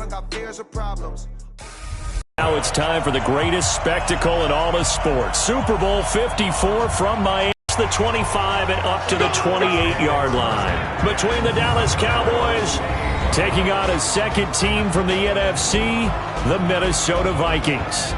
young, got fears of problems. Now it's time for the greatest spectacle in all of sports. Super Bowl 54 from Miami. The 25 and up to the 28-yard line. Between the Dallas Cowboys taking on a second team from the NFC, the Minnesota Vikings.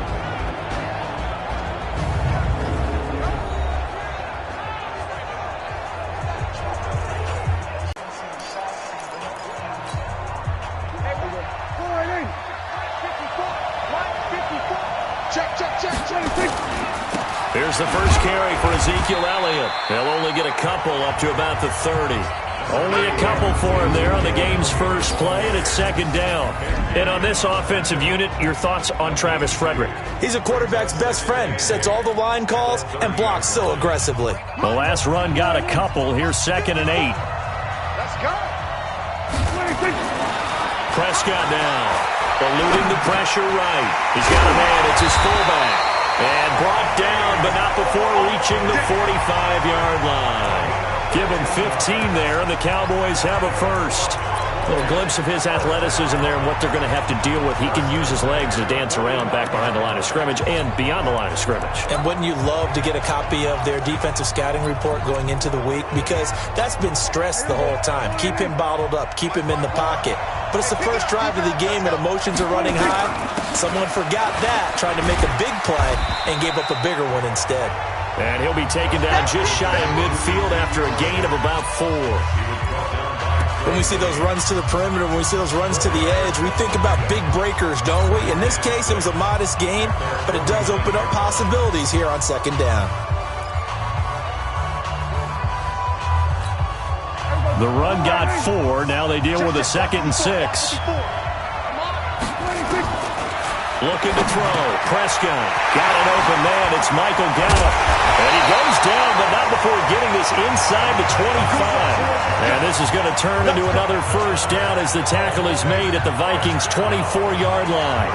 Here's the first carry for Ezekiel Elliott. He'll only get a couple up to about the 30. Only a couple for him there on the game's first play, and it's second down. And on this offensive unit, your thoughts on Travis Frederick? He's a quarterback's best friend. Sets all the line calls and blocks so aggressively. The last run got a couple. Here's 2nd and 8. Let's go. Prescott down. Eluding the pressure right. He's got a man. It's his fullback. And brought down, but not before reaching the 45-yard line. Give him 15 there, and the Cowboys have a first. A little glimpse of his athleticism there and what they're going to have to deal with. He can use his legs to dance around back behind the line of scrimmage and beyond the line of scrimmage. And wouldn't you love to get a copy of their defensive scouting report going into the week? Because that's been stressed the whole time. Keep him bottled up. Keep him in the pocket. But it's the first drive of the game and emotions are running high. Someone forgot that, tried to make a big play, and gave up a bigger one instead. And he'll be taken down just shy of midfield after a gain of about 4. When we see those runs to the perimeter, when we see those runs to the edge, we think about big breakers, don't we? In this case, it was a modest gain, but it does open up possibilities here on second down. The run got 4. Now they deal with a 2nd and 6. Looking to throw. Prescott got an open man. It's Michael Gallup. And he goes down, but not before getting this inside the 25. And this is going to turn into another first down as the tackle is made at the Vikings' 24-yard line.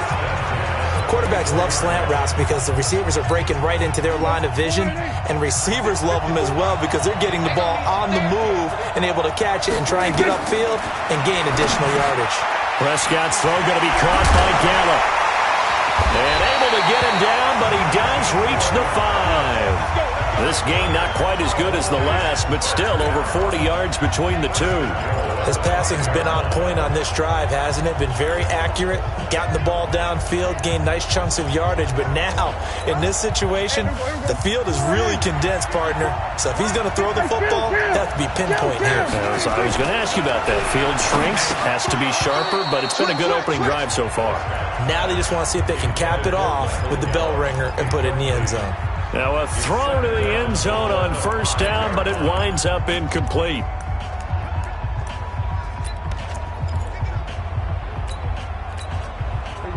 Quarterbacks love slant routes because the receivers are breaking right into their line of vision, and receivers love them as well because they're getting the ball on the move and able to catch it and try and get upfield and gain additional yardage. Prescott's throw going to be caught by Gallup. And able to get him down, but he does reach the 5. This game not quite as good as the last, but still over 40 yards between the two. His passing's been on point on this drive, hasn't it? Been very accurate, gotten the ball downfield, gained nice chunks of yardage. But now, in this situation, the field is really condensed, partner. So if he's going to throw the football, that have to be pinpoint here. So I was going to ask you about that. Field shrinks, has to be sharper, but it's been a good opening drive so far. Now they just want to see if they can cap it off with the bell ringer and put it in the end zone. Now a throw to the end zone on first down, but it winds up incomplete.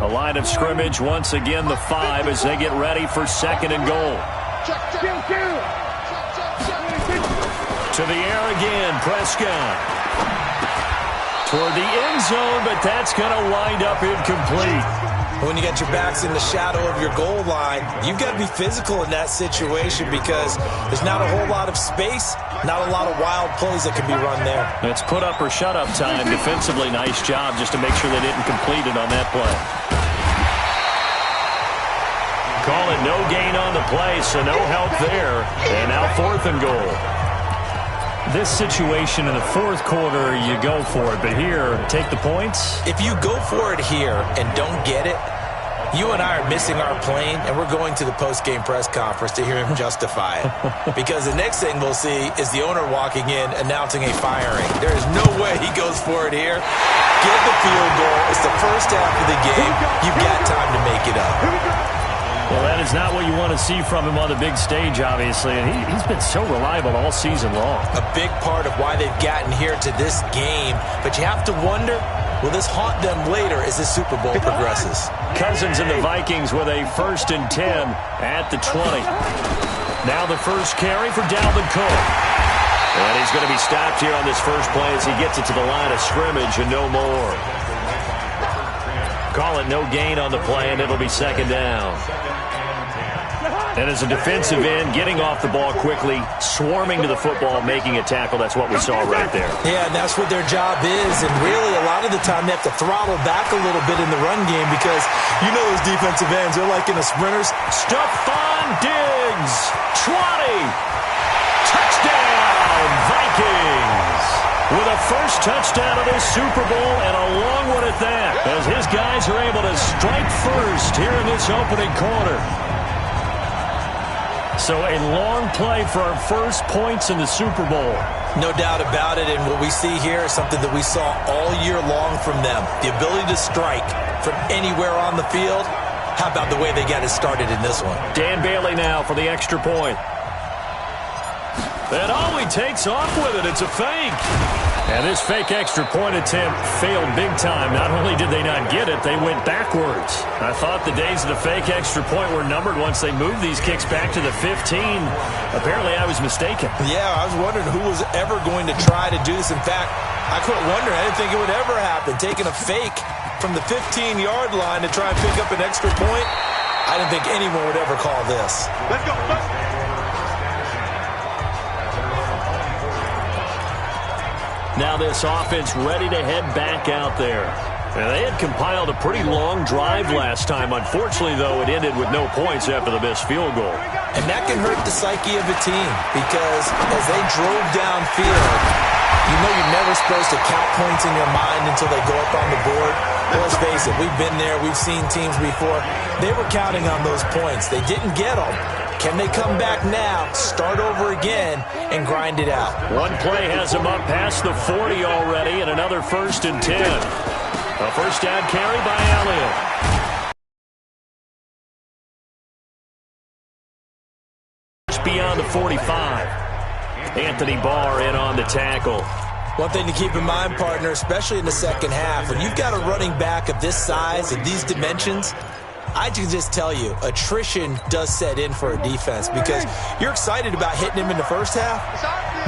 A line of scrimmage, once again the 5 as they get ready for 2nd and goal. To the air again, Prescott. Toward the end zone, but that's going to wind up incomplete. When you got your backs in the shadow of your goal line, you've got to be physical in that situation because there's not a whole lot of space, not a lot of wild plays that can be run there. It's put up or shut up time. Defensively, nice job just to make sure they didn't complete it on that play. Call it no gain on the play, so no help there. And now 4th and goal. This situation in the 4th quarter, you go for it. But here, take the points. If you go for it here and don't get it, you and I are missing our plane, and we're going to the post-game press conference to hear him justify it. Because the next thing we'll see is the owner walking in announcing a firing. There is no way he goes for it here. Get the field goal. It's the first half of the game. You've got time to make it up. Well, that is not what you want to see from him on the big stage, obviously. And he's been so reliable all season long. A big part of why they've gotten here to this game. But you have to wonder, will this haunt them later as this Super Bowl progresses? Cousins and the Vikings with a 1st and 10 at the 20. Now the first carry for Dalvin Cook. And he's going to be stopped here on this first play as he gets it to the line of scrimmage and no more. Call it no gain on the play, and it'll be 2nd down. And as a defensive end, getting off the ball quickly, swarming to the football, making a tackle, that's what we saw right there. Yeah, and that's what their job is. And really, a lot of the time, they have to throttle back a little bit in the run game because you know those defensive ends, they're like in the sprinters. Stephon Diggs, 20. Touchdown, Vikings. With a first touchdown of this Super Bowl and a long one at that, as his guys are able to strike first here in this opening quarter. So a long play for our first points in the Super Bowl. No doubt about it, and what we see here is something that we saw all year long from them. The ability to strike from anywhere on the field. How about the way they got it started in this one? Dan Bailey now for the extra point. And he takes off with it. It's a fake. And this fake extra point attempt failed big time. Not only did they not get it, they went backwards. I thought the days of the fake extra point were numbered once they moved these kicks back to the 15. Apparently, I was mistaken. Yeah, I was wondering who was ever going to try to do this. In fact, I quit wondering. I didn't think it would ever happen. Taking a fake from the 15-yard line to try and pick up an extra point, I didn't think anyone would ever call this. Let's go. Now this offense ready to head back out there. And they had compiled a pretty long drive last time. Unfortunately, though, it ended with no points after the missed field goal. And that can hurt the psyche of a team because as they drove downfield, you know you're never supposed to count points in your mind until they go up on the board. Well, let's face it, we've been there. We've seen teams before. They were counting on those points. They didn't get them. Can they come back now, start over again, and grind it out? One play has them up past the 40 already, and another 1st and 10. A first down carry by Elliott. Just beyond the 45. Anthony Barr in on the tackle. One thing to keep in mind, partner, especially in the second half, when you've got a running back of this size and these dimensions, I can just tell you, attrition does set in for a defense because you're excited about hitting him in the first half.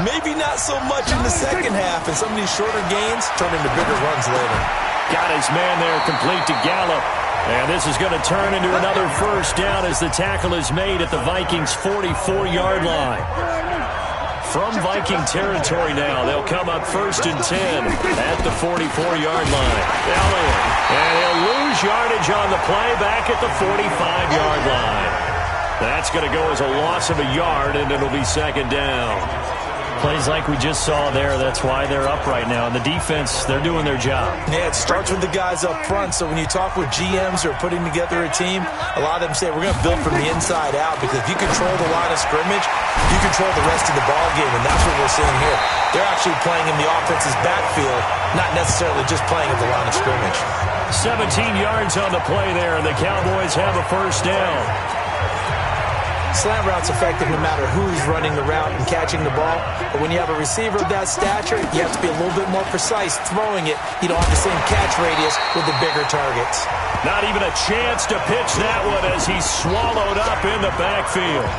Maybe not so much in the second half, and some of these shorter gains turn into bigger runs later. Got his man there complete to Gallup. And this is going to turn into another first down as the tackle is made at the Vikings' 44-yard line. From Viking territory now, they'll come up 1st and 10 at the 44-yard line. Elliott, and he'll lose yardage on the play back at the 45-yard line. That's going to go as a loss of a yard, and it'll be 2nd down. Plays like we just saw there, that's why they're up right now. And the defense, they're doing their job. Yeah, it starts with the guys up front. So when you talk with GMs who are putting together a team, a lot of them say we're going to build from the inside out because if you control the line of scrimmage, you control the rest of the ball game, and that's what we're seeing here. They're actually playing in the offense's backfield, not necessarily just playing at the line of scrimmage. 17 yards on the play there, and the Cowboys have a first down. Slant route's effective no matter who's running the route and catching the ball. But when you have a receiver of that stature, you have to be a little bit more precise throwing it. You don't have the same catch radius with the bigger targets. Not even a chance to pitch that one as he's swallowed up in the backfield.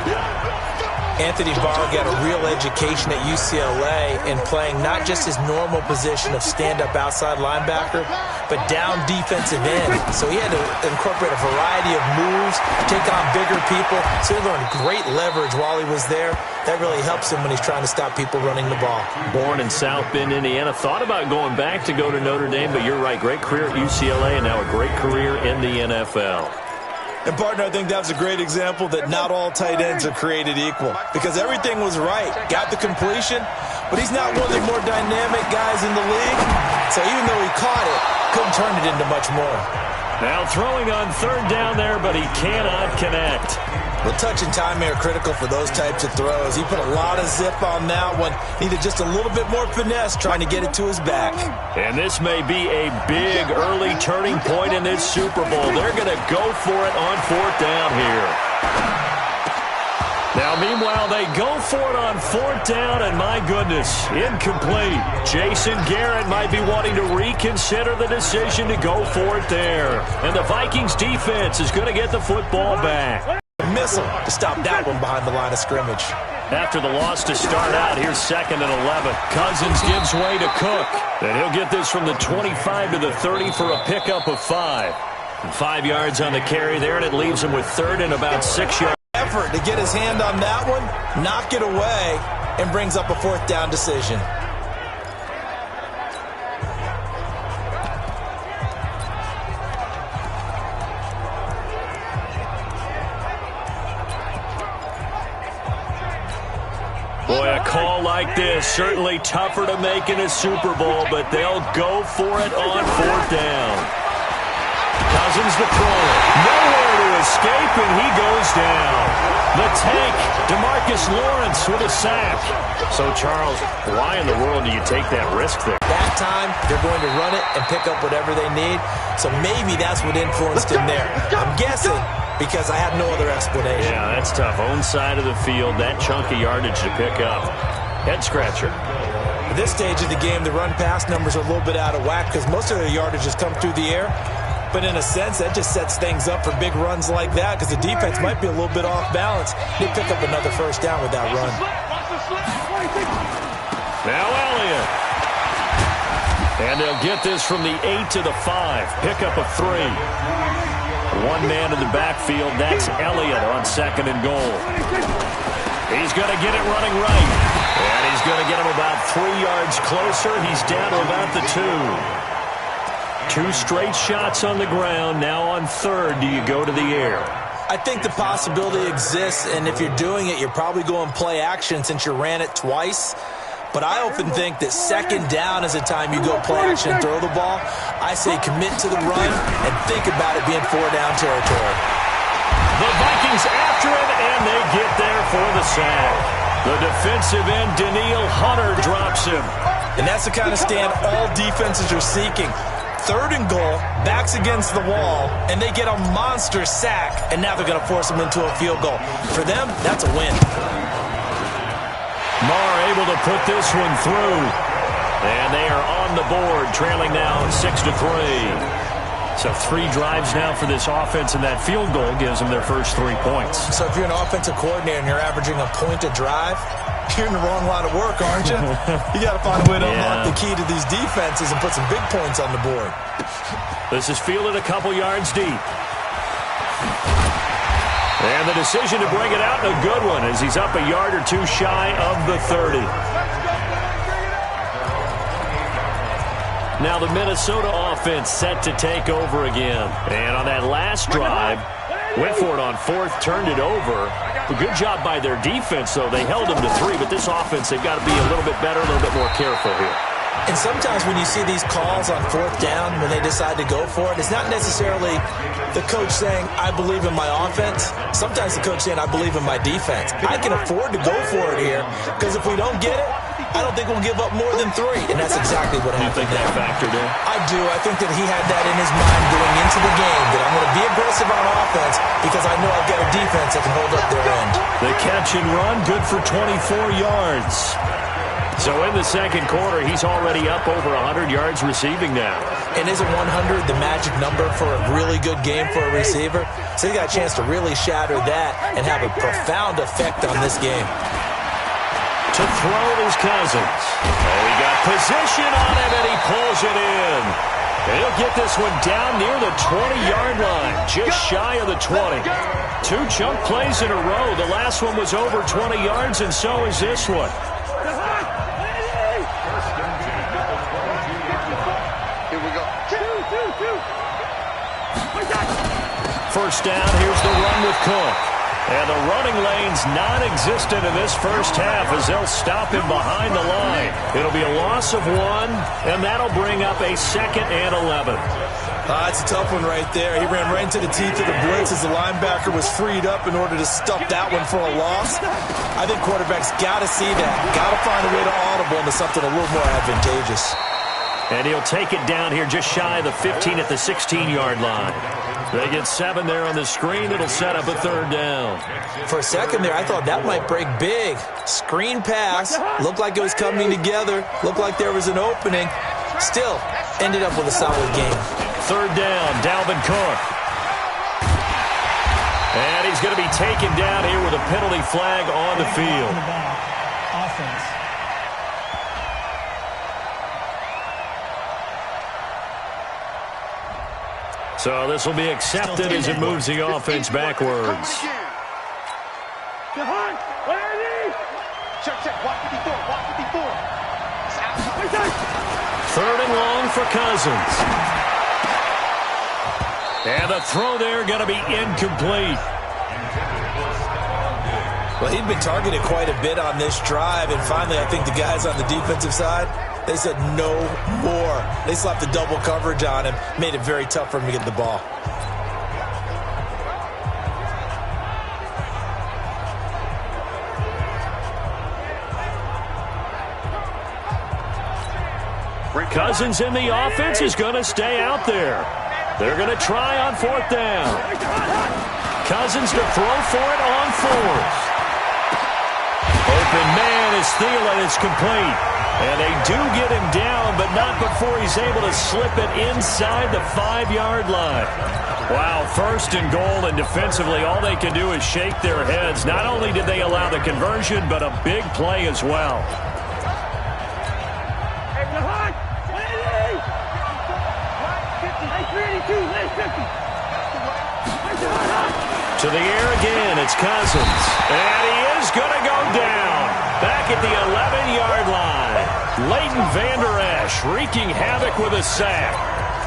Anthony Barr got a real education at UCLA in playing not just his normal position of stand-up outside linebacker, but down defensive end. So he had to incorporate a variety of moves, take on bigger people. So he learned great leverage while he was there. That really helps him when he's trying to stop people running the ball. Born in South Bend, Indiana. Thought about going back to go to Notre Dame, but you're right. Great career at UCLA and now a great career in the NFL. And, partner, I think that's a great example that not all tight ends are created equal because everything was right. Got the completion, but he's not one of the more dynamic guys in the league. So even though he caught it, couldn't turn it into much more. Now throwing on 3rd down there, but he cannot connect. Well, touch and timing are critical for those types of throws. He put a lot of zip on that one. Needed just a little bit more finesse trying to get it to his back. And this may be a big early turning point in this Super Bowl. They're going to go for it on 4th down here. Now, meanwhile, they go for it on 4th down, and my goodness, incomplete. Jason Garrett might be wanting to reconsider the decision to go for it there. And the Vikings defense is going to get the football back. Missile to stop that one behind the line of scrimmage. After the loss to start out, here's 2nd and 11. Cousins gives way to Cook. And he'll get this from the 25 to the 30 for a pickup of 5. 5 yards on the carry there, and it leaves him with 3rd and about 6 yards. effort to get his hand on that one, knock it away, and brings up a fourth down decision. Boy, a call like this, certainly tougher to make in a Super Bowl, but they'll go for it on fourth down. Cousins the thrower. Nowhere to escape, and he goes down. The tank, DeMarcus Lawrence with a sack. So, Charles, why in the world do you take that risk there? That time, they're going to run it and pick up whatever they need. So maybe that's what influenced him there. I'm guessing because I have no other explanation. Yeah, that's tough. Own side of the field, that chunk of yardage to pick up. Head scratcher. At this stage of the game, the run-pass numbers are a little bit out of whack because most of their yardage has come through the air. But in a sense, that just sets things up for big runs like that because the defense might be a little bit off balance. They pick up another first down with that run. Now Elliott. And they'll get this from the 8 to the 5. Pickup of 3. One man in the backfield. That's Elliott on second and goal. He's going to get it running right. And he's going to get him about 3 yards closer. He's down to about the 2. 2 straight shots on the ground. Now on third, do you go to the air? I think the possibility exists, and if you're doing it, you're probably going play action since you ran it twice. But I often think that second down is the time you go play action and throw the ball. I say commit to the run and think about it being 4-down territory. The Vikings after it, and they get there for the sack. The defensive end, Danielle Hunter, drops him. And that's the kind of stand all defenses are seeking. Third and goal, backs against the wall, and they get a monster sack, and now they're going to force them into a field goal. For them, that's a win. Marr able to put this one through. And they are on the board, trailing now 6-3. So 3 drives now for this offense, and that field goal gives them their first 3 points. So if you're an offensive coordinator and you're averaging a point a drive, you're in the wrong line of work, aren't you? You got to find a way to unlock the key to these defenses and put some big points on the board. This is fielded a couple yards deep. And the decision to bring it out, a good one, as he's up a yard or 2 shy of the 30. Now the Minnesota offense set to take over again. And on that last drive, went for it on fourth, turned it over. A good job by their defense, though. They held them to 3, but this offense, they've got to be a little bit better, a little bit more careful here. And sometimes when you see these calls on fourth down, when they decide to go for it, it's not necessarily the coach saying, I believe in my offense. Sometimes the coach saying, I believe in my defense. I can afford to go for it here because if we don't get it, I don't think we'll give up more than 3. And that's exactly what happened. You think that factored in? I do. I think that he had that in his mind going into the game, that I'm going to be aggressive on offense because I know I've got a defense that can hold up their end. The catch and run, good for 24 yards. So in the second quarter, he's already up over 100 yards receiving now. And isn't 100 the magic number for a really good game for a receiver? So he got a chance to really shatter that and have a profound effect on this game. To throw is Cousins. Oh, he got position on him, and he pulls it in. And he'll get this one down near the 20-yard line, just shy of the 20. 2 chunk plays in a row. The last one was over 20 yards, and so is this one. First down, here's the run with Cook. And the running lane's non-existent in this first half as they'll stop him behind the line. It'll be a loss of 1, and that'll bring up a 2nd and 11. That's a tough one right there. He ran right into the teeth of the blitz as the linebacker was freed up in order to stuff that one for a loss. I think quarterbacks got to see that. Got to find a way to audible into something a little more advantageous. And he'll take it down here just shy of the 15 at the 16-yard line. They get 7 there on the screen. It'll set up a 3rd down. For a second there, I thought that might break big. Screen pass. Looked like it was coming together. Looked like there was an opening. Still, ended up with a solid game. 3rd down, Dalvin Cook. And he's going to be taken down here with a penalty flag on the field. Offense. So this will be accepted as it moves the offense backwards. and long for Cousins. And the throw there going to be incomplete. Well, he'd been targeted quite a bit on this drive, and finally I think the guys on the defensive side, they said no more. They slapped the double coverage on him, made it very tough for him to get the ball. Cousins in the offense is going to stay out there. They're going to try on 4th down. Cousins to throw for it on 4th. Open man is Thielen. It's complete. And they do get him down, but not before he's able to slip it inside the 5-yard line. Wow, 1st and goal, and defensively all they can do is shake their heads. Not only did they allow the conversion, but a big play as well. To the air again, it's Cousins. And he is going to go down. Back at the 11-yard line. Leighton Vander Esch wreaking havoc with a sack.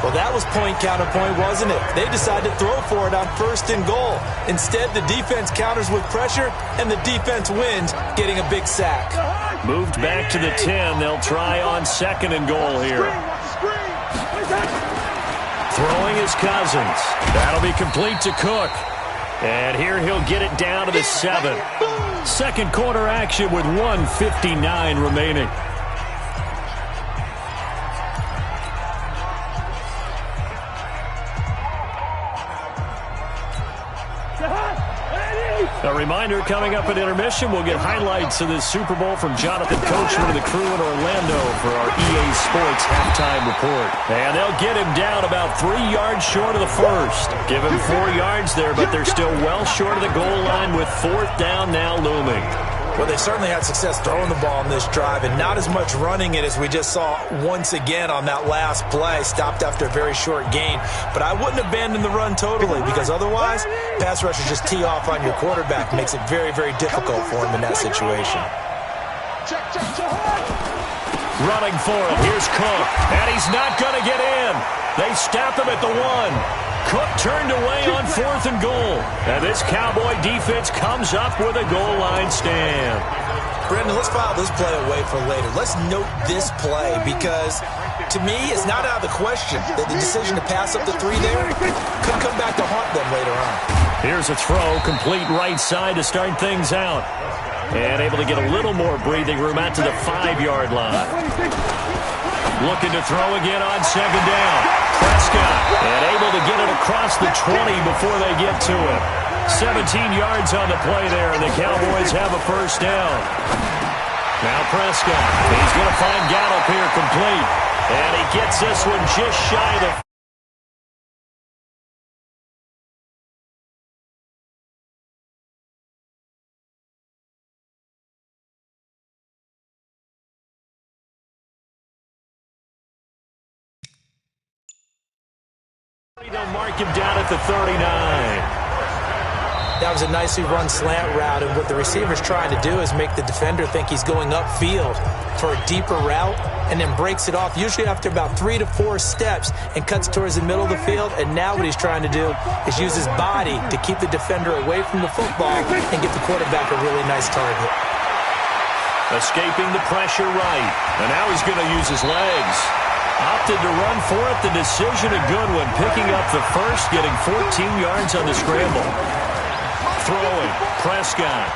Well, that was point counterpoint, wasn't it? They decided to throw for it on 1st and goal. Instead, the defense counters with pressure, and the defense wins, getting a big sack. Moved back to the 10. They'll try on 2nd and goal here. Throwing is Cousins. That'll be complete to Cook. And here he'll get it down to the 7. 2nd quarter action with 1:59 remaining. A reminder, coming up at intermission, we'll get highlights of this Super Bowl from Jonathan Coachman and the crew in Orlando for our EA Sports halftime report. And they'll get him down about 3 yards short of the 1st. Give him 4 yards there, but they're still well short of the goal line with 4th down now looming. Well, they certainly had success throwing the ball on this drive and not as much running it as we just saw once again on that last play. Stopped after a very short gain. But I wouldn't abandon the run totally because otherwise, pass rushers just tee off on your quarterback. Makes it very, very difficult for him in that situation. Running for it. Here's Cook. And he's not going to get in. They stop him at the 1. Cook turned away on 4th and goal. And this Cowboy defense comes up with a goal line stand. Brendan, let's file this play away for later. Let's note this play because, to me, it's not out of the question that the decision to pass up the 3 there could come back to haunt them later on. Here's a throw, complete right side to start things out. And able to get a little more breathing room out to the 5-yard line. Looking to throw again on 2nd down. Prescott, and able to get it across the 20 before they get to it. 17 yards on the play there, and the Cowboys have a 1st down. Now Prescott, he's going to find Gallup here complete. And he gets this one just shy of the... They'll mark him down at the 39. That was a nicely run slant route, and what the receiver's trying to do is make the defender think he's going upfield for a deeper route and then breaks it off, usually after about 3 to 4 steps, and cuts towards the middle of the field. And now what he's trying to do is use his body to keep the defender away from the football and get the quarterback a really nice target. Escaping the pressure right, and now he's going to use his legs. Opted to run for it. The decision a good one. Picking up the 1st, getting 14 yards on the scramble. Throwing. Prescott.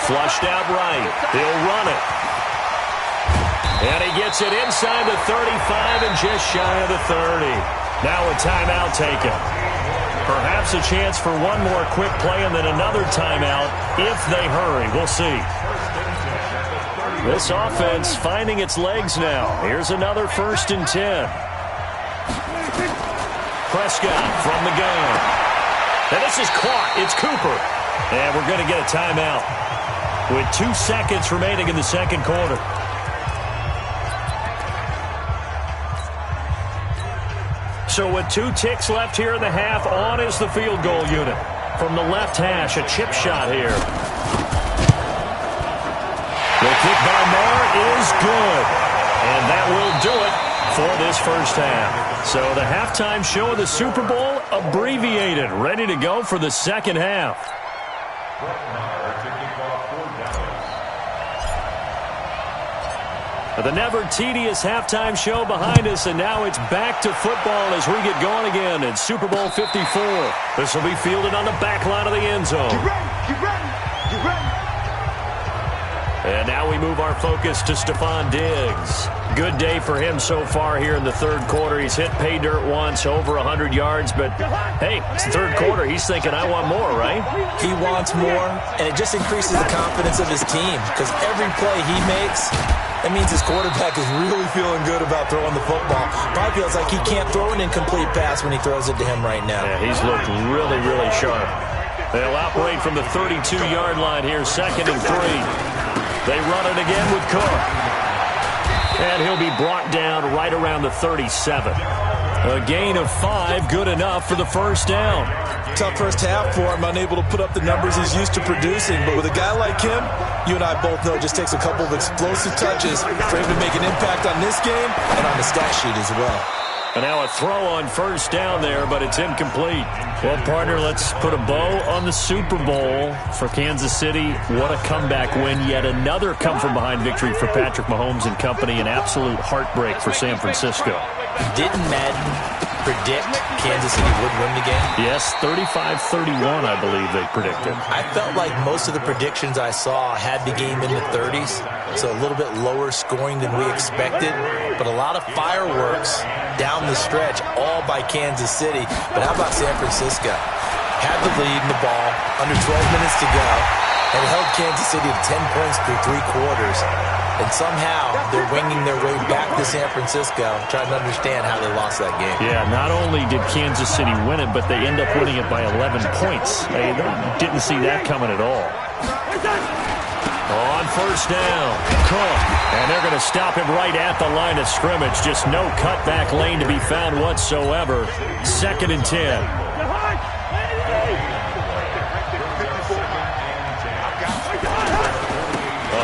Flushed out right. He'll run it. And he gets it inside the 35 and just shy of the 30. Now a timeout taken. Perhaps a chance for one more quick play and then another timeout if they hurry. We'll see. This offense finding its legs now. Here's another 1st and 10. Prescott from the gun. And this is caught. It's Cooper. And we're going to get a timeout with 2 seconds remaining in the 2nd quarter. So with 2 ticks left here in the half, on is the field goal unit. From the left hash, a chip shot here. The kick by Moore is good. And that will do it for this first half. So the halftime show of the Super Bowl abbreviated, ready to go for the second half. The never-tedious halftime show behind us, and now it's back to football as we get going again in Super Bowl 54. This will be fielded on the back line of the end zone. Get ready, get ready, get ready. And now we move our focus to Stephon Diggs. Good day for him so far here in the third quarter. He's hit pay dirt once, over 100 yards, but hey, it's the third quarter. He's thinking, I want more, right? He wants more, and it just increases the confidence of his team because every play he makes, that means his quarterback is really feeling good about throwing the football. Probably feels like he can't throw an incomplete pass when he throws it to him right now. Yeah, he's looked really, really sharp. They'll operate from the 32-yard line here, 2nd and 3. They run it again with Cook. And he'll be brought down right around the 37. A gain of 5, good enough for the first down. Tough first half for him, unable to put up the numbers he's used to producing. But with a guy like him, you and I both know it just takes a couple of explosive touches for him to make an impact on this game and on the stat sheet as well. And now a throw on first down there, but it's incomplete. Well, partner, let's put a bow on the Super Bowl for Kansas City. What a comeback win. Yet another come-from-behind victory for Patrick Mahomes and company. An absolute heartbreak for San Francisco. Didn't Madden predict Kansas City would win the game? Yes, 35-31, I believe they predicted. I felt like most of the predictions I saw had the game in the 30s, so a little bit lower scoring than we expected, but a lot of fireworks down the stretch, all by Kansas City. But how about San Francisco? Had the lead in the ball, under 12 minutes to go, and held Kansas City to 10 points through 3 quarters. And somehow they're winging their way back to San Francisco, trying to understand how they lost that game. Yeah, not only did Kansas City win it, but they end up winning it by 11 points. They didn't see that coming at all. On first down, Cook. And they're going to stop him right at the line of scrimmage. Just no cutback lane to be found whatsoever. 2nd and 10.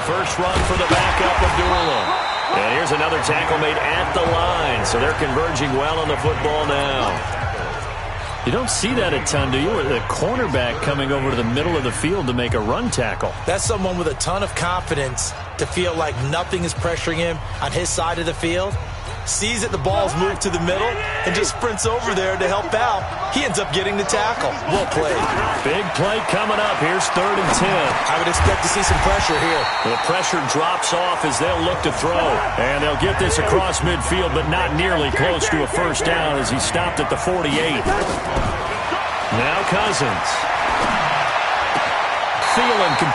First run for the backup of Abdullah. And here's another tackle made at the line. So they're converging well on the football now. You don't see that a ton, do you? Or the cornerback coming over to the middle of the field to make a run tackle. That's someone with a ton of confidence to feel like nothing is pressuring him on his side of the field. Sees that the ball's moved to the middle and just sprints over there to help out. He ends up getting the tackle. Well played. Big play coming up. Here's 3rd and 10. I would expect to see some pressure here. The pressure drops off as they'll look to throw. And they'll get this across midfield, but not nearly close to a first down as he stopped at the 48. Now Cousins. Thielen